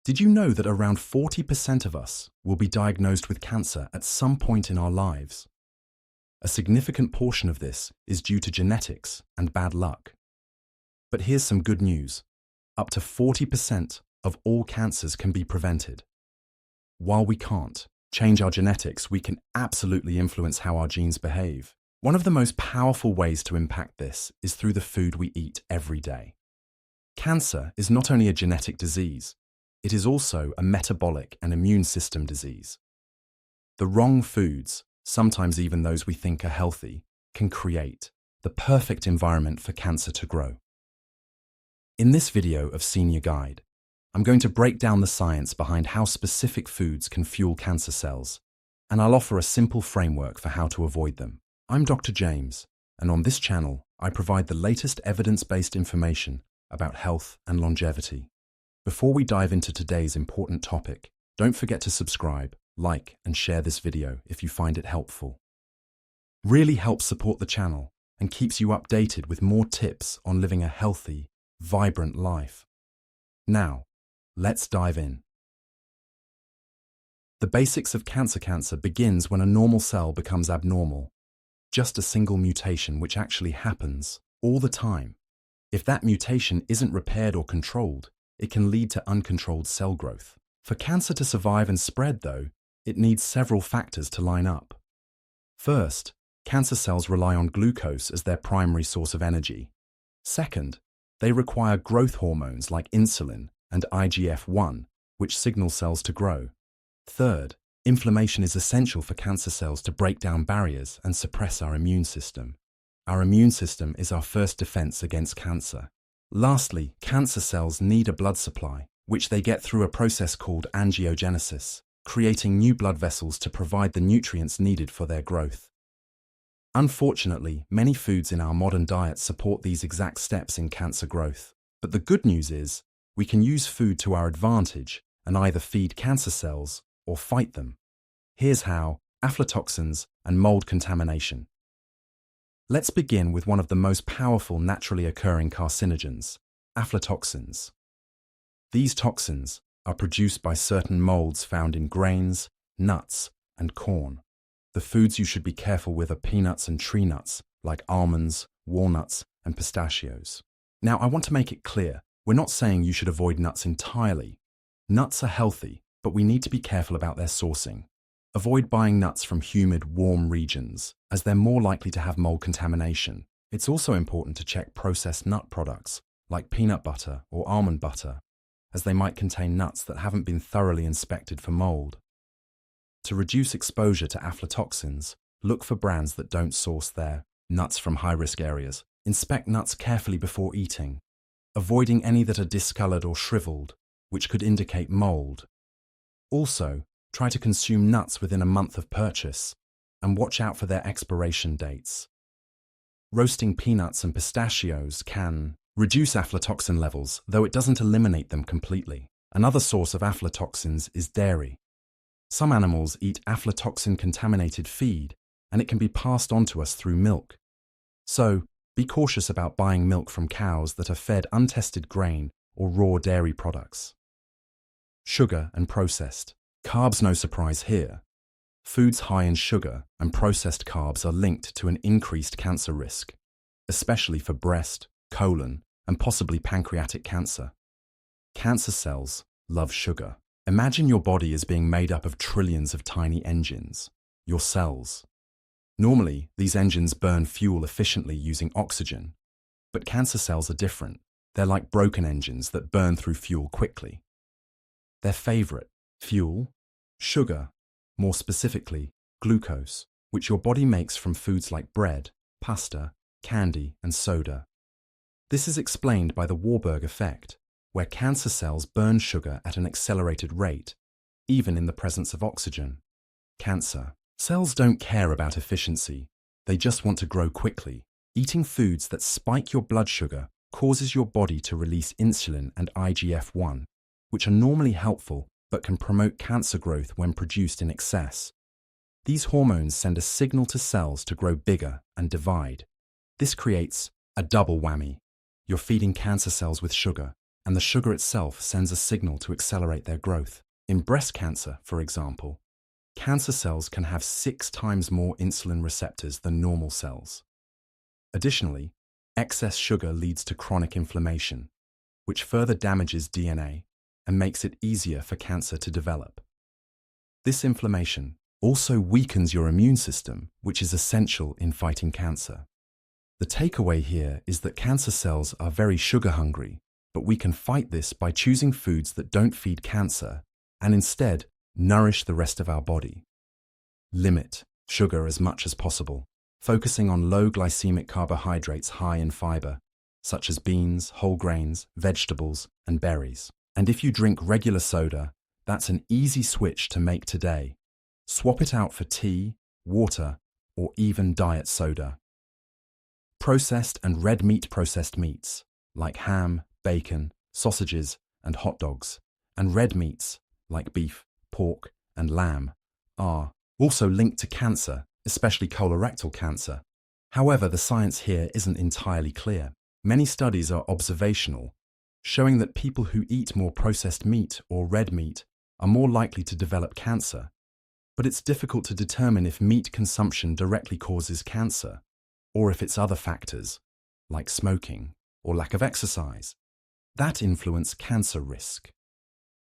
Did you know that around 40% of us will be diagnosed with cancer at some point in our lives? A significant portion of this is due to genetics and bad luck. But here's some good news. Up to 40% of all cancers can be prevented. While we can't change our genetics, we can absolutely influence how our genes behave. One of the most powerful ways to impact this is through the food we eat every day. Cancer is not only a genetic disease, it is also a metabolic and immune system disease. The wrong foods, sometimes even those we think are healthy, can create the perfect environment for cancer to grow. In this video of Senior Guide, I'm going to break down the science behind how specific foods can fuel cancer cells, and I'll offer a simple framework for how to avoid them. I'm Dr. James, and on this channel, I provide the latest evidence-based information about health and longevity. Before we dive into today's important topic, don't forget to subscribe, like, and share this video if you find it helpful. Really helps support the channel and keeps you updated with more tips on living a healthy, vibrant life. Now, let's dive in. The basics of cancer begins when a normal cell becomes abnormal. Just a single mutation which actually happens all the time. If that mutation isn't repaired or controlled, it can lead to uncontrolled cell growth. For cancer to survive and spread, though, it needs several factors to line up. First, cancer cells rely on glucose as their primary source of energy. Second, they require growth hormones like insulin and IGF-1, which signal cells to grow. Third, inflammation is essential for cancer cells to break down barriers and suppress our immune system. Our immune system is our first defense against cancer. Lastly, cancer cells need a blood supply, which they get through a process called angiogenesis, creating new blood vessels to provide the nutrients needed for their growth. Unfortunately, many foods in our modern diet support these exact steps in cancer growth. But the good news is, we can use food to our advantage and either feed cancer cells or fight them. Here's how: aflatoxins and mold contamination. Let's begin with one of the most powerful naturally occurring carcinogens, aflatoxins. These toxins are produced by certain molds found in grains, nuts, and corn. The foods you should be careful with are peanuts and tree nuts, like almonds, walnuts, and pistachios. Now, I want to make it clear, we're not saying you should avoid nuts entirely. Nuts are healthy, but we need to be careful about their sourcing. Avoid buying nuts from humid, warm regions, as they're more likely to have mold contamination. It's also important to check processed nut products, like peanut butter or almond butter, as they might contain nuts that haven't been thoroughly inspected for mold. To reduce exposure to aflatoxins, look for brands that don't source their nuts from high-risk areas. Inspect nuts carefully before eating, avoiding any that are discolored or shriveled, which could indicate mold. Also, try to consume nuts within a month of purchase, and watch out for their expiration dates. Roasting peanuts and pistachios can reduce aflatoxin levels, though it doesn't eliminate them completely. Another source of aflatoxins is dairy. Some animals eat aflatoxin-contaminated feed, and it can be passed on to us through milk. So, be cautious about buying milk from cows that are fed untested grain or raw dairy products. Sugar and processed. Carbs, no surprise here. Foods high in sugar and processed carbs are linked to an increased cancer risk, especially for breast, colon, and possibly pancreatic cancer. Cancer cells love sugar. Imagine your body is being made up of trillions of tiny engines, your cells. Normally, these engines burn fuel efficiently using oxygen, but cancer cells are different. They're like broken engines that burn through fuel quickly. Their favorite fuel? Sugar, more specifically, glucose, which your body makes from foods like bread, pasta, candy, and soda. This is explained by the Warburg effect, where cancer cells burn sugar at an accelerated rate, even in the presence of oxygen. Cancer cells don't care about efficiency, they just want to grow quickly. Eating foods that spike your blood sugar causes your body to release insulin and IGF-1, which are normally helpful but can promote cancer growth when produced in excess. These hormones send a signal to cells to grow bigger and divide. This creates a double whammy. You're feeding cancer cells with sugar, and the sugar itself sends a signal to accelerate their growth. In breast cancer, for example, cancer cells can have 6 times more insulin receptors than normal cells. Additionally, excess sugar leads to chronic inflammation, which further damages DNA and makes it easier for cancer to develop. This inflammation also weakens your immune system, which is essential in fighting cancer. The takeaway here is that cancer cells are very sugar hungry, but we can fight this by choosing foods that don't feed cancer and instead nourish the rest of our body. Limit sugar as much as possible, focusing on low glycemic carbohydrates high in fiber, such as beans, whole grains, vegetables, and berries. And if you drink regular soda, that's an easy switch to make today. Swap it out for tea, water, or even diet soda. Processed and red meat processed meats, like ham, bacon, sausages, and hot dogs, and red meats, like beef, pork, and lamb, are also linked to cancer, especially colorectal cancer. However, the science here isn't entirely clear. Many studies are observational, showing that people who eat more processed meat or red meat are more likely to develop cancer. But it's difficult to determine if meat consumption directly causes cancer, or if it's other factors, like smoking or lack of exercise, that influence cancer risk.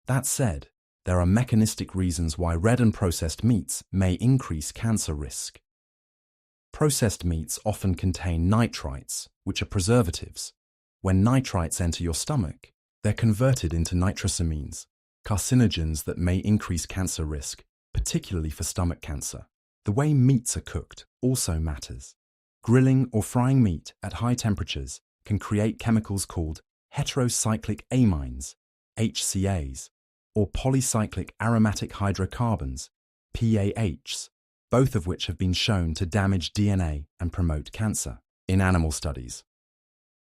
That said, there are mechanistic reasons why red and processed meats may increase cancer risk. Processed meats often contain nitrites, which are preservatives. When nitrites enter your stomach, they're converted into nitrosamines, carcinogens that may increase cancer risk, particularly for stomach cancer. The way meats are cooked also matters. Grilling or frying meat at high temperatures can create chemicals called heterocyclic amines, HCAs, or polycyclic aromatic hydrocarbons, PAHs, both of which have been shown to damage DNA and promote cancer in animal studies.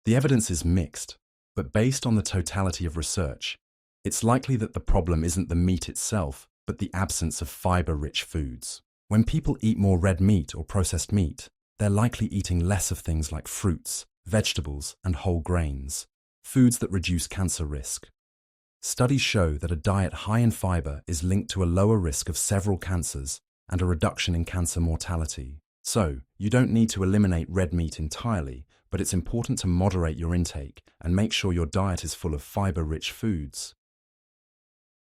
The evidence is mixed, but based on the totality of research, it's likely that the problem isn't the meat itself, but the absence of fiber-rich foods. When people eat more red meat or processed meat, they're likely eating less of things like fruits, vegetables, and whole grains, foods that reduce cancer risk. Studies show that a diet high in fiber is linked to a lower risk of several cancers and a reduction in cancer mortality. So, you don't need to eliminate red meat entirely, but it's important to moderate your intake and make sure your diet is full of fiber-rich foods.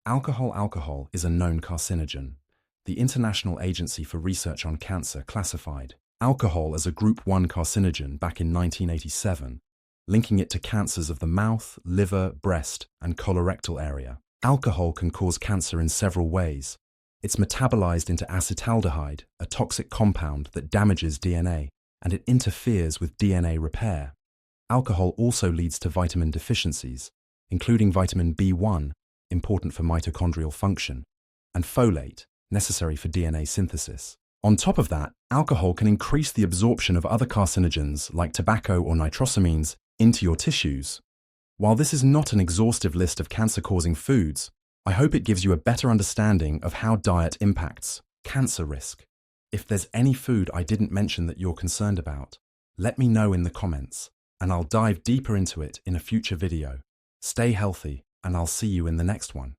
Alcohol is a known carcinogen. The International Agency for Research on Cancer classified alcohol as a Group 1 carcinogen back in 1987, linking it to cancers of the mouth, liver, breast, and colorectal area. Alcohol can cause cancer in several ways. It's metabolized into acetaldehyde, a toxic compound that damages DNA, and it interferes with DNA repair. Alcohol also leads to vitamin deficiencies, including vitamin B1, important for mitochondrial function, and folate, necessary for DNA synthesis. On top of that, alcohol can increase the absorption of other carcinogens like tobacco or nitrosamines into your tissues. While this is not an exhaustive list of cancer-causing foods, I hope it gives you a better understanding of how diet impacts cancer risk. If there's any food I didn't mention that you're concerned about, let me know in the comments, and I'll dive deeper into it in a future video. Stay healthy, and I'll see you in the next one.